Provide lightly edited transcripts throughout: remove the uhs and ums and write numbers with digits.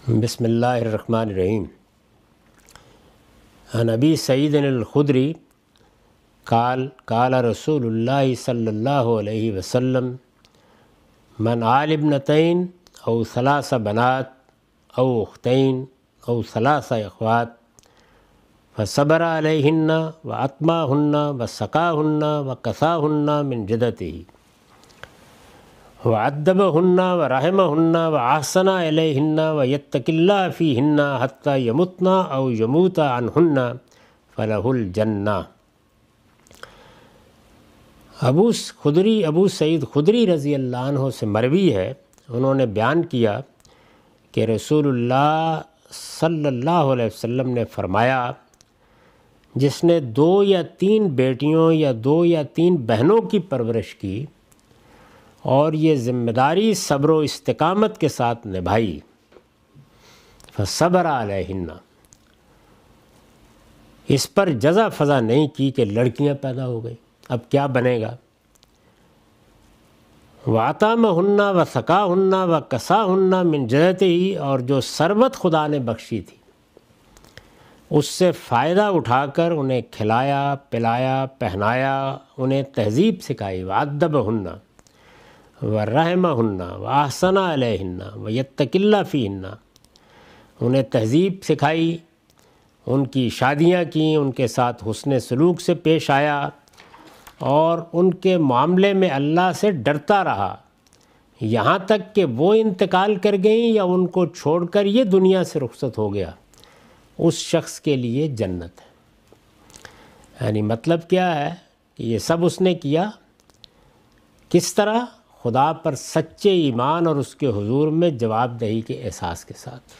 بسم اللہ الرحمن الرحیم۔ عن ابی سعید الخدری قال رسول اللہ صلی اللہ علیہ وسلم من آل ابنتین او ثلاث بنات او اختین او ثلاث اخوات فصبر علیہن واطماہن وسقاہن وکساہن من جدتہ وعدبہن ورحمہن واحسن الیہن ویتق اللہ فیہن حتی یمتن او یموت عنہن فلہ الجنہ۔ ابو سعید خدری رضی اللہ عنہ سے مروی ہے، انہوں نے بیان کیا کہ رسول اللہ صلی اللہ علیہ وسلم نے فرمایا، جس نے 2 یا 3 بیٹیوں یا 2 یا 3 بہنوں کی پرورش کی اور یہ ذمہ داری صبر و استقامت کے ساتھ نبھائی، فصبر علیہن، اس پر جزا فضا نہیں کی کہ لڑکیاں پیدا ہو گئی، اب کیا بنے گا، وَأَطْعَمَهُنَّ وَسَقَاهُنَّ وَكَسَاهُنَّ مِنْ جَدَتِهِ، اور جو ثروت خدا نے بخشی تھی اس سے فائدہ اٹھا کر انہیں کھلایا پلایا پہنایا، انہیں تہذیب سکھائی، وَعَدَّبَهُنَّ وَرَحِمَهُنَّ وَأَحْسَنَ عَلَيْهِنَّ وَيَتَّقِ اللَّهَ فِيهِنَّ، انہیں تہذیب سکھائی، ان کی شادیاں کیں، ان کے ساتھ حسن سلوک سے پیش آیا اور ان کے معاملے میں اللہ سے ڈرتا رہا، یہاں تک کہ وہ انتقال کر گئیں یا ان کو چھوڑ کر یہ دنیا سے رخصت ہو گیا، اس شخص کے لیے جنت ہے۔ یعنی مطلب کیا ہے کہ یہ سب اس نے کیا کس طرح؟ خدا پر سچے ایمان اور اس کے حضور میں جواب دہی کے احساس کے ساتھ۔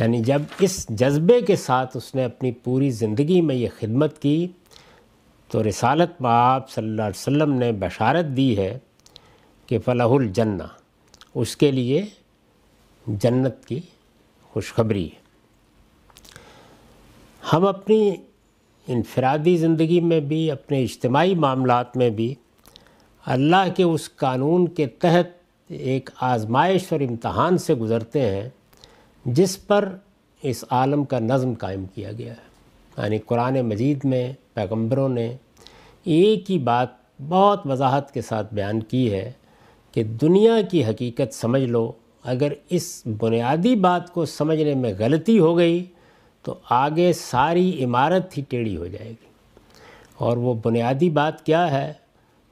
یعنی جب اس جذبے کے ساتھ اس نے اپنی پوری زندگی میں یہ خدمت کی تو رسالت آپ صلی اللہ علیہ وسلم نے بشارت دی ہے کہ فلہ الجنہ، اس کے لیے جنت کی خوشخبری ہے۔ ہم اپنی انفرادی زندگی میں بھی، اپنے اجتماعی معاملات میں بھی اللہ کے اس قانون کے تحت ایک آزمائش اور امتحان سے گزرتے ہیں جس پر اس عالم کا نظم قائم کیا گیا ہے۔ یعنی قرآن مجید میں پیغمبروں نے ایک ہی بات بہت وضاحت کے ساتھ بیان کی ہے کہ دنیا کی حقیقت سمجھ لو، اگر اس بنیادی بات کو سمجھنے میں غلطی ہو گئی تو آگے ساری عمارت ہی ٹیڑھی ہو جائے گی۔ اور وہ بنیادی بات کیا ہے؟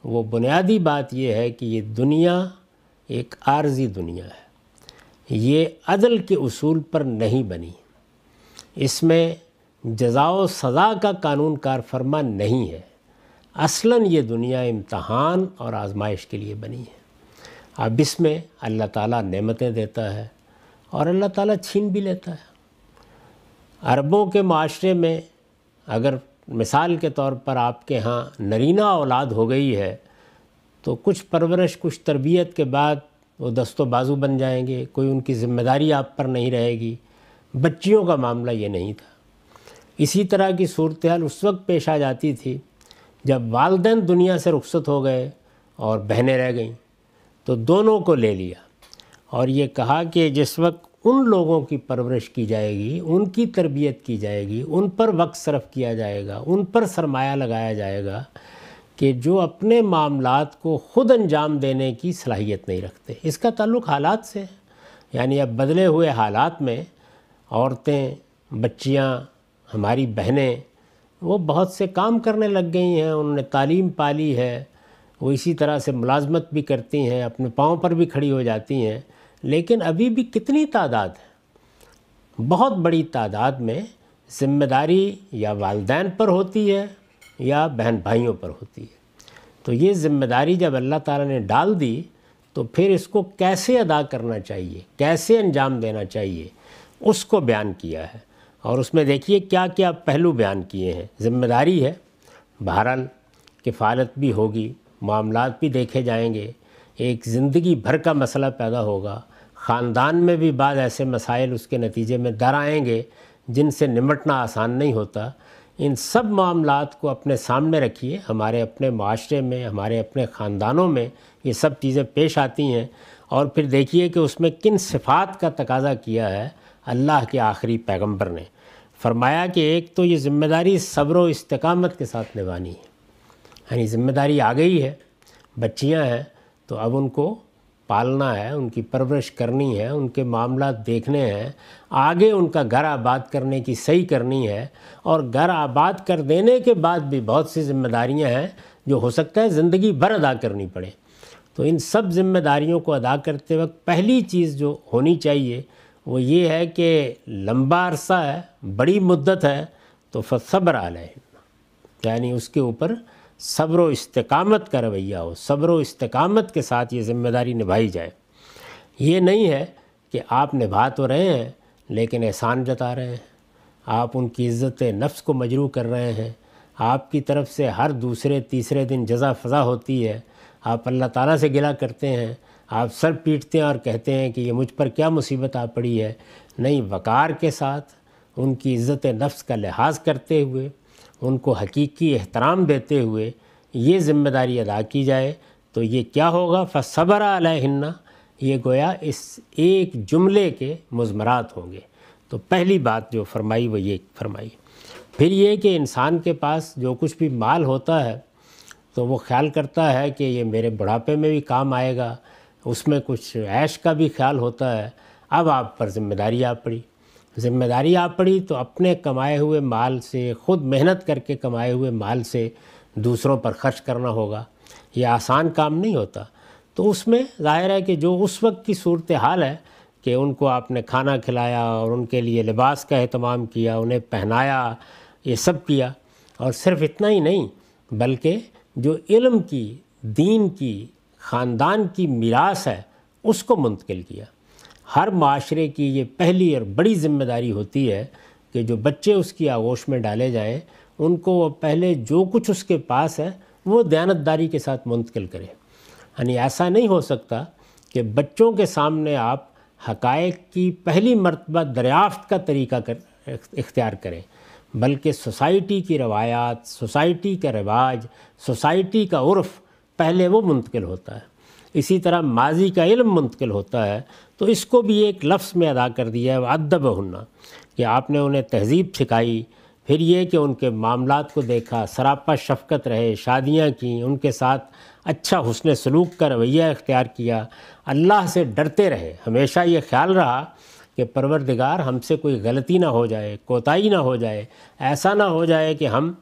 وہ بنیادی بات یہ ہے کہ یہ دنیا ایک عارضی دنیا ہے، یہ عدل کے اصول پر نہیں بنی، اس میں جزا و سزا کا قانون کار فرما نہیں ہے، اصلاً یہ دنیا امتحان اور آزمائش کے لیے بنی ہے۔ اب اس میں اللہ تعالیٰ نعمتیں دیتا ہے اور اللہ تعالیٰ چھین بھی لیتا ہے۔ عربوں کے معاشرے میں اگر مثال کے طور پر آپ کے ہاں نرینہ اولاد ہو گئی ہے تو کچھ پرورش کچھ تربیت کے بعد وہ دست و بازو بن جائیں گے، کوئی ان کی ذمہ داری آپ پر نہیں رہے گی۔ بچیوں کا معاملہ یہ نہیں تھا۔ اسی طرح کی صورتحال اس وقت پیش آ جاتی تھی جب والدین دنیا سے رخصت ہو گئے اور بہنیں رہ گئیں تو دونوں کو لے لیا اور یہ کہا کہ جس وقت ان لوگوں کی پرورش کی جائے گی، ان کی تربیت کی جائے گی، ان پر وقت صرف کیا جائے گا، ان پر سرمایہ لگایا جائے گا کہ جو اپنے معاملات کو خود انجام دینے کی صلاحیت نہیں رکھتے۔ اس کا تعلق حالات سے ہے۔ یعنی اب بدلے ہوئے حالات میں عورتیں، بچیاں، ہماری بہنیں وہ بہت سے کام کرنے لگ گئی ہیں، انہوں نے تعلیم پالی ہے، وہ اسی طرح سے ملازمت بھی کرتی ہیں، اپنے پاؤں پر بھی کھڑی ہو جاتی ہیں، لیکن ابھی بھی کتنی تعداد ہے؟ بہت بڑی تعداد میں ذمہ داری یا والدین پر ہوتی ہے یا بہن بھائیوں پر ہوتی ہے۔ تو یہ ذمہ داری جب اللہ تعالیٰ نے ڈال دی تو پھر اس کو کیسے ادا کرنا چاہیے، کیسے انجام دینا چاہیے، اس کو بیان کیا ہے۔ اور اس میں دیکھیے کیا کیا پہلو بیان کیے ہیں۔ ذمہ داری ہے، بہرحال کفالت بھی ہوگی، معاملات بھی دیکھے جائیں گے، ایک زندگی بھر کا مسئلہ پیدا ہوگا، خاندان میں بھی بعض ایسے مسائل اس کے نتیجے میں در آئیں گے جن سے نمٹنا آسان نہیں ہوتا۔ ان سب معاملات کو اپنے سامنے رکھیے، ہمارے اپنے معاشرے میں، ہمارے اپنے خاندانوں میں یہ سب چیزیں پیش آتی ہیں اور پھر دیکھیے کہ اس میں کن صفات کا تقاضا کیا ہے اللہ کے آخری پیغمبر نے۔ فرمایا کہ ایک تو یہ ذمہ داری صبر و استقامت کے ساتھ نبھانی ہے، یعنی ذمہ داری آ گئی ہے، بچیاں ہیں تو اب ان کو پالنا ہے، ان کی پرورش کرنی ہے، ان کے معاملات دیکھنے ہیں، آگے ان کا گھر آباد کرنے کی صحیح کرنی ہے، اور گھر آباد کر دینے کے بعد بھی بہت سی ذمہ داریاں ہیں جو ہو سکتا ہے زندگی بھر ادا کرنی پڑے۔ تو ان سب ذمہ داریوں کو ادا کرتے وقت پہلی چیز جو ہونی چاہیے وہ یہ ہے کہ لمبا عرصہ ہے، بڑی مدت ہے، تو فصبر علیہ، یعنی اس کے اوپر صبر و استقامت کا رویہ ہو، صبر و استقامت کے ساتھ یہ ذمہ داری نبھائی جائے۔ یہ نہیں ہے کہ آپ نبھا تو رہے ہیں لیکن احسان جتا رہے ہیں، آپ ان کی عزت نفس کو مجروح کر رہے ہیں، آپ کی طرف سے ہر دوسرے تیسرے دن جزا فضا ہوتی ہے، آپ اللہ تعالیٰ سے گلہ کرتے ہیں، آپ سر پیٹتے ہیں اور کہتے ہیں کہ یہ مجھ پر کیا مصیبت آ پڑی ہے۔ نہیں، وقار کے ساتھ ان کی عزت نفس کا لحاظ کرتے ہوئے، ان کو حقیقی احترام دیتے ہوئے یہ ذمہ داری ادا کی جائے تو یہ کیا ہوگا؟ فصبر علیہن، یہ گویا اس ایک جملے کے مضمرات ہوں گے۔ تو پہلی بات جو فرمائی وہ یہ فرمائی۔ پھر یہ کہ انسان کے پاس جو کچھ بھی مال ہوتا ہے تو وہ خیال کرتا ہے کہ یہ میرے بڑھاپے میں بھی کام آئے گا، اس میں کچھ عیش کا بھی خیال ہوتا ہے۔ اب آپ پر ذمہ داری آ پڑی، ذمہ داری آ پڑی تو اپنے کمائے ہوئے مال سے، خود محنت کر کے کمائے ہوئے مال سے دوسروں پر خرچ کرنا ہوگا۔ یہ آسان کام نہیں ہوتا۔ تو اس میں ظاہر ہے کہ جو اس وقت کی صورتحال ہے کہ ان کو آپ نے کھانا کھلایا اور ان کے لیے لباس کا اہتمام کیا، انہیں پہنایا، یہ سب کیا، اور صرف اتنا ہی نہیں بلکہ جو علم کی، دین کی، خاندان کی میراث ہے اس کو منتقل کیا۔ ہر معاشرے کی یہ پہلی اور بڑی ذمہ داری ہوتی ہے کہ جو بچے اس کی آغوش میں ڈالے جائیں ان کو وہ پہلے جو کچھ اس کے پاس ہے وہ دیانتداری کے ساتھ منتقل کرے۔ یعنی ایسا نہیں ہو سکتا کہ بچوں کے سامنے آپ حقائق کی پہلی مرتبہ دریافت کا طریقہ اختیار کریں، بلکہ سوسائٹی کی روایات، سوسائٹی کا رواج، سوسائٹی کا عرف پہلے وہ منتقل ہوتا ہے۔ اسی طرح ماضی کا علم منتقل ہوتا ہے، تو اس کو بھی ایک لفظ میں ادا کر دیا ہے وَأَدَّبَهُنَّ، کہ آپ نے انہیں تہذیب سکھائی۔ پھر یہ کہ ان کے معاملات کو دیکھا، سراپا شفقت رہے، شادیاں کیں، ان کے ساتھ اچھا حسن سلوک کا رویہ اختیار کیا، اللہ سے ڈرتے رہے، ہمیشہ یہ خیال رہا کہ پروردگار ہم سے کوئی غلطی نہ ہو جائے، کوتاہی نہ ہو جائے، ایسا نہ ہو جائے کہ ہم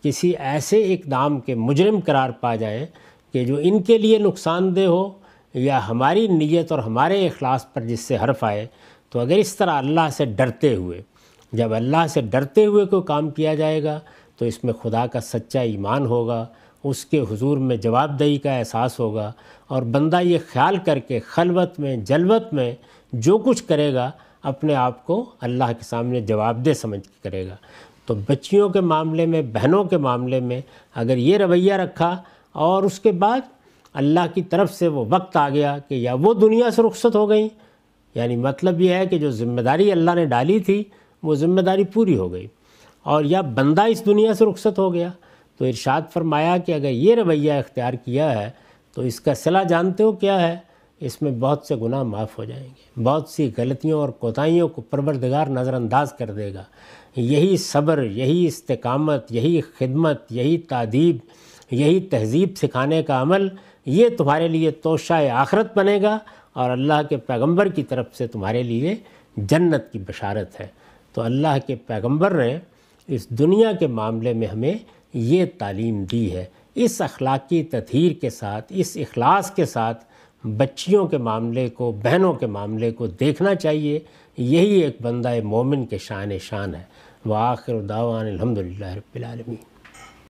کسی ایسے اقدام کے مجرم قرار پا جائیں کہ جو ان کے لیے نقصان دہ ہو یا ہماری نیت اور ہمارے اخلاص پر جس سے حرف آئے۔ تو اگر اس طرح اللہ سے ڈرتے ہوئے، جب اللہ سے ڈرتے ہوئے کوئی کام کیا جائے گا تو اس میں خدا کا سچا ایمان ہوگا، اس کے حضور میں جواب دہی کا احساس ہوگا، اور بندہ یہ خیال کر کے خلوت میں، جلوت میں جو کچھ کرے گا اپنے آپ کو اللہ کے سامنے جواب دہ سمجھ کے کرے گا۔ تو بچیوں کے معاملے میں، بہنوں کے معاملے میں اگر یہ رویہ رکھا اور اس کے بعد اللہ کی طرف سے وہ وقت آ گیا کہ یا وہ دنیا سے رخصت ہو گئیں، یعنی مطلب یہ ہے کہ جو ذمہ داری اللہ نے ڈالی تھی وہ ذمہ داری پوری ہو گئی، اور یا بندہ اس دنیا سے رخصت ہو گیا، تو ارشاد فرمایا کہ اگر یہ رویہ اختیار کیا ہے تو اس کا صلہ جانتے ہو کیا ہے؟ اس میں بہت سے گناہ معاف ہو جائیں گے، بہت سی غلطیوں اور کوتاہیوں کو پروردگار نظر انداز کر دے گا۔ یہی صبر، یہی استقامت، یہی خدمت، یہی تادیب، یہی تہذیب سکھانے کا عمل، یہ تمہارے لیے توشہ آخرت بنے گا، اور اللہ کے پیغمبر کی طرف سے تمہارے لیے جنت کی بشارت ہے۔ تو اللہ کے پیغمبر نے اس دنیا کے معاملے میں ہمیں یہ تعلیم دی ہے۔ اس اخلاقی تطہیر کے ساتھ، اس اخلاص کے ساتھ بچیوں کے معاملے کو، بہنوں کے معاملے کو دیکھنا چاہیے۔ یہی ایک بندہ مومن کے شان ہے۔ وآخر دعوانا الحمدللہ رب العالمین۔